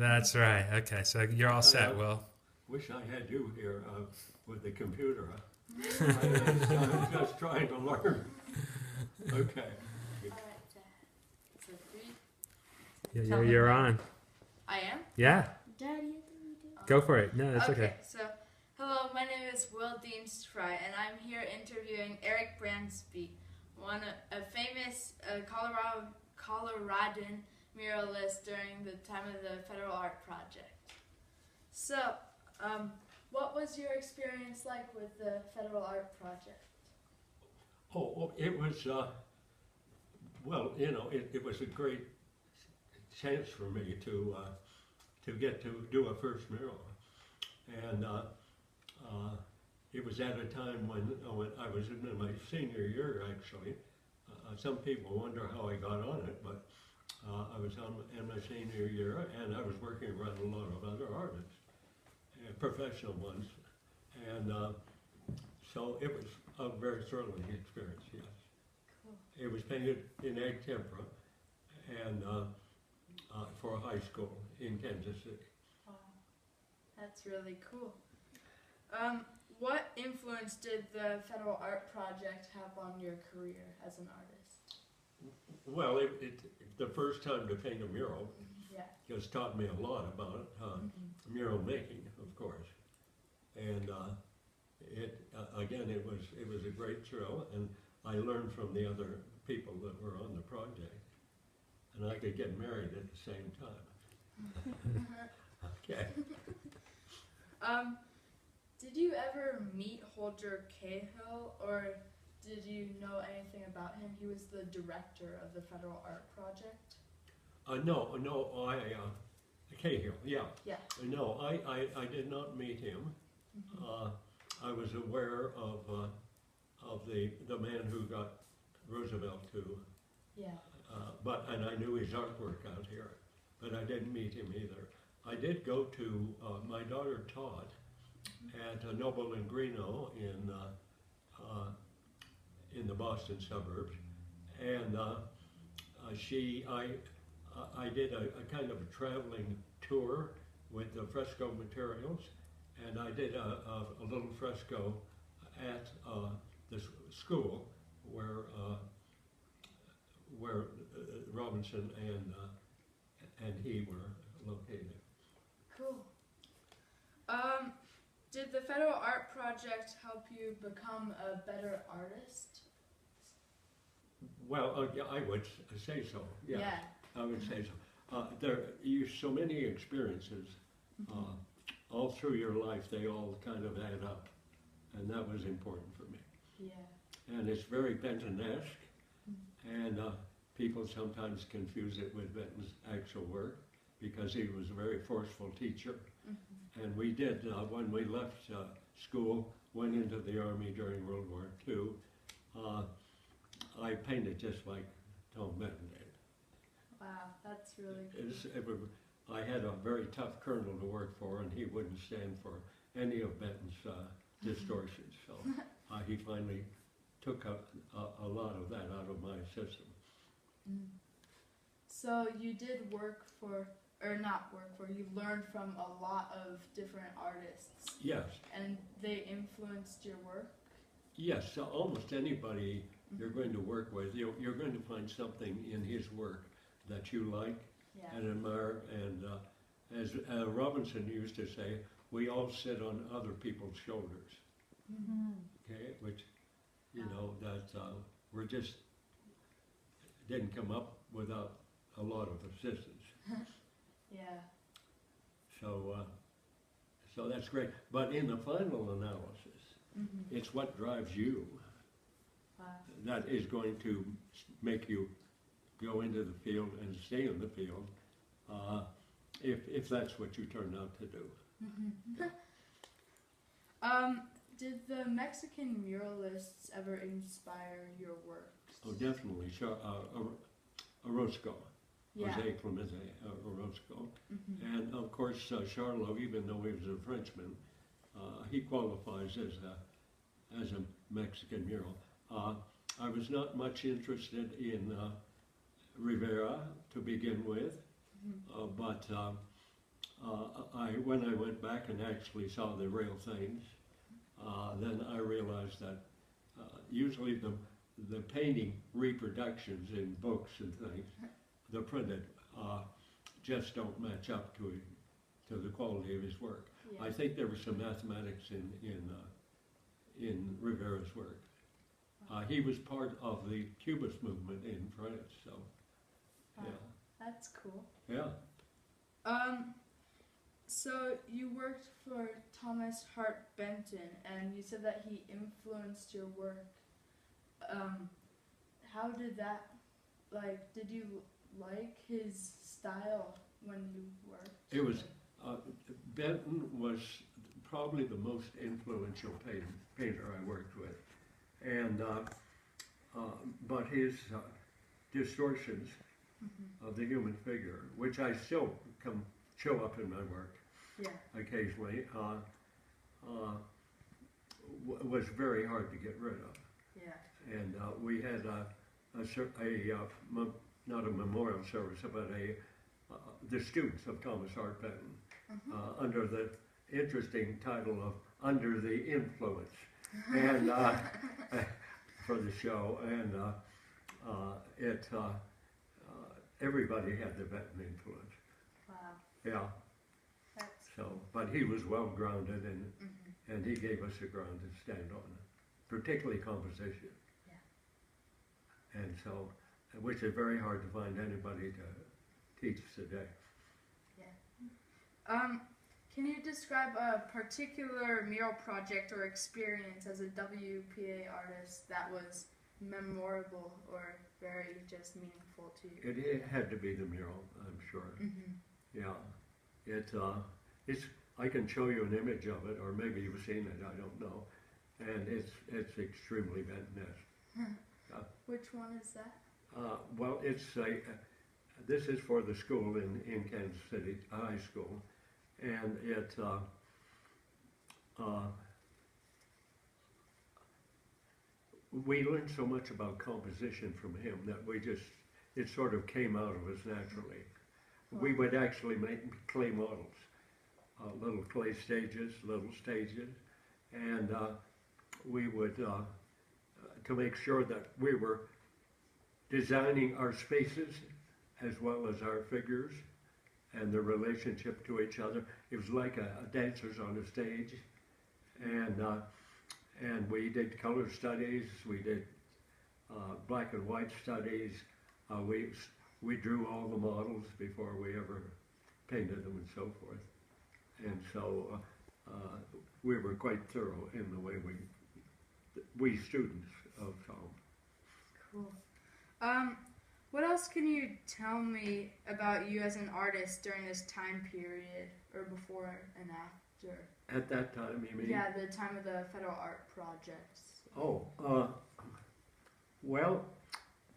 That's right. Okay, so you're all set, Will. Wish I had you here with the computer. I'm just trying to learn. Okay. So three. You're on. I am? Yeah, Daddy, go for it. No, that's okay. So, hello, my name is Will Deems Fry, and I'm here interviewing Eric Bransby, a famous Coloradan muralist during the time of the Federal Art Project. So, what was your experience like with the Federal Art Project? Oh, it was, well, you know, it was a great chance for me to get to do a first mural. And it was at a time when I was in my senior year, actually. Some people wonder how I got on it, but I was in my senior year, and I was working around a lot of other artists, professional ones. And so it was a very thrilling experience, yes. Cool. It was painted in egg tempera, and for a high school in Kansas City. Wow, that's really cool. What influence did the Federal Art Project have on your career as an artist? Well, the first time to paint a mural Yeah. just taught me a lot about mural making, of course. And again, it was a great thrill, and I learned from the other people that were on the project. And I could get married at the same time. Okay. Did you ever meet Holger Cahill, or did you know anything about him? He was the director of the Federal Art Project. No, Cahill, yeah. Yeah. No, I did not meet him. I was aware of the man who got Roosevelt to. Yeah. And I knew his artwork out here, but I didn't meet him either. I did go to, my daughter taught at Noble and Greeno in the Boston suburbs, and I did a kind of a traveling tour with the fresco materials, and I did a little fresco at the school where Robinson and he were located. Cool. Did the Federal Art Project help you become a better artist? Well, yeah, I would say so. Yeah, I would say so. You so many experiences all through your life. They all kind of add up, and that was important for me. Yeah. And it's very Benton-esque, and people sometimes confuse it with Benton's actual work because he was a very forceful teacher. And we did, when we left school, went into the Army during World War II, I painted just like Tom Benton did. Wow, that's really cool. I had a very tough colonel to work for, and he wouldn't stand for any of Benton's distortions. So he finally took a lot of that out of my system. So you did work for, or not work for, you learned from a lot of different artists. Yes. And they influenced your work? Yes, so almost anybody you're going to work with, you're going to find something in his work that you like and admire. And as Robinson used to say, we all sit on other people's shoulders. Okay, which, you know, that we're just didn't come up without a lot of assistance. Yeah. So that's great. But in the final analysis, it's what drives you that is going to make you go into the field and stay in the field, if that's what you turn out to do. Did the Mexican muralists ever inspire your work? Oh, definitely. Sure. Orozco. Yeah. Jose Clemente Orozco. And of course, Charlot, even though he was a Frenchman, he qualifies as a Mexican mural. I was not much interested in Rivera to begin with, but when I went back and actually saw the real things, then I realized that usually the painting reproductions in books and things, the printed, just don't match up to the quality of his work. Yeah. I think there was some mathematics in Rivera's work. He was part of the Cubist movement in France, so Wow. yeah, That's cool. yeah. So you worked for Thomas Hart Benton, and you said that he influenced your work. How did that, like, did you like his style when you worked? It was, Benton was probably the most influential painter I worked with. And, but his distortions of the human figure, which I still show up in my work occasionally, was very hard to get rid of. Yeah. And we had not a memorial service, but the students of Thomas Hart Benton, under the interesting title of Under the Influence, and for the show, and everybody had the Benton influence. Wow. Yeah. That's So, but he was well grounded, and he gave us a ground to stand on, particularly composition. Yeah. And so, which is very hard to find anybody to teach today. Yeah. Can you describe a particular mural project or experience as a WPA artist that was memorable or very just meaningful to you? It had to be the mural, I'm sure. Yeah. It's. I can show you an image of it, or maybe you've seen it. I don't know. And it's extremely Benton-esque. Which one is that? Well, this is for the school in Kansas City, high school, and we learned so much about composition from him that it sort of came out of us naturally. We would actually make clay models, little clay stages, and we would, to make sure that we were designing our spaces as well as our figures and the relationship to each other. It was like a dancers on a stage, and we did color studies, we did black and white studies. We drew all the models before we ever painted them and so forth. And so we were quite thorough in the way we students of Tom. Cool. What else can you tell me about you as an artist during this time period, or before and after? At that time, you mean? Yeah, the time of the federal art projects. Oh, well,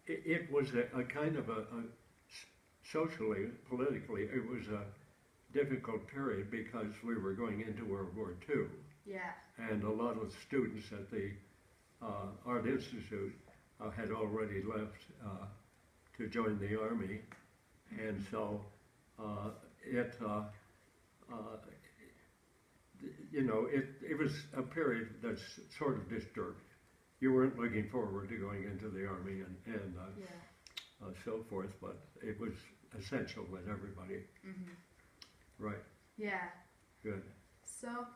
it was a kind of a socially, politically, it was a difficult period because we were going into World War II. Yeah. And a lot of students at the Art Institute had already left to join the Army, and so it was a period that's sort of disturbed. You weren't looking forward to going into the Army and so forth, but it was essential that everybody. Right. Yeah. Good. So,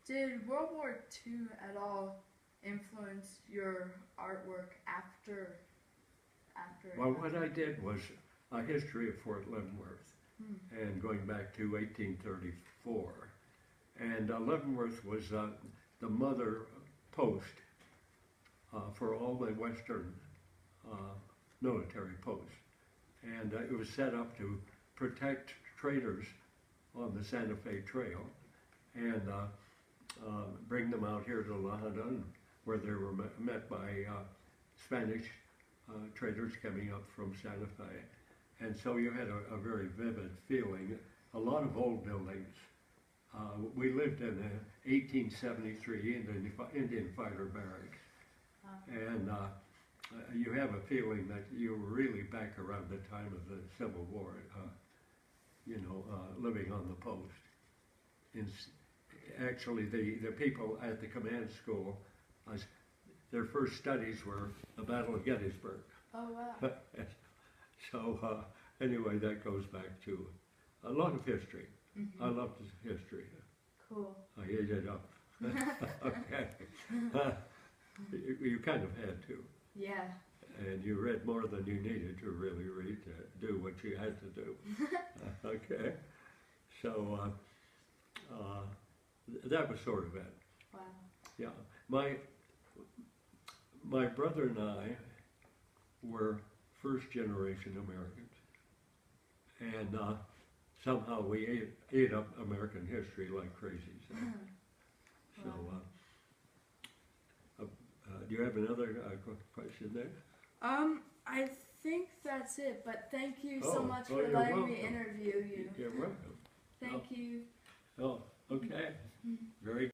did World War II at all influence your artwork after? Well, what I did was a history of Fort Leavenworth, and going back to 1834. And Leavenworth was the mother post for all the Western military posts. And it was set up to protect traders on the Santa Fe Trail and bring them out here to La Junta, where they were met by Spanish traders coming up from Santa Fe. And so you had a very vivid feeling. A lot of old buildings. We lived in an 1873 Indian fighter barracks. And you have a feeling that you were really back around the time of the Civil War. you know, living on the post. Actually, the people at the command school, their first studies were the Battle of Gettysburg. Oh, wow. So anyway, that goes back to a lot of history. Mm-hmm. I loved history. Cool. I ate it up. Okay. You kind of had to. Yeah. And you read more than you needed to really read to do what you had to do. Okay. So that was sort of it. Wow. Yeah. My brother and I were first generation Americans. And somehow we ate up American history like crazy. So, do you have another question there? I think that's it, but thank you so Oh, much oh, for you're letting me welcome. interview you. You're welcome. Thank you.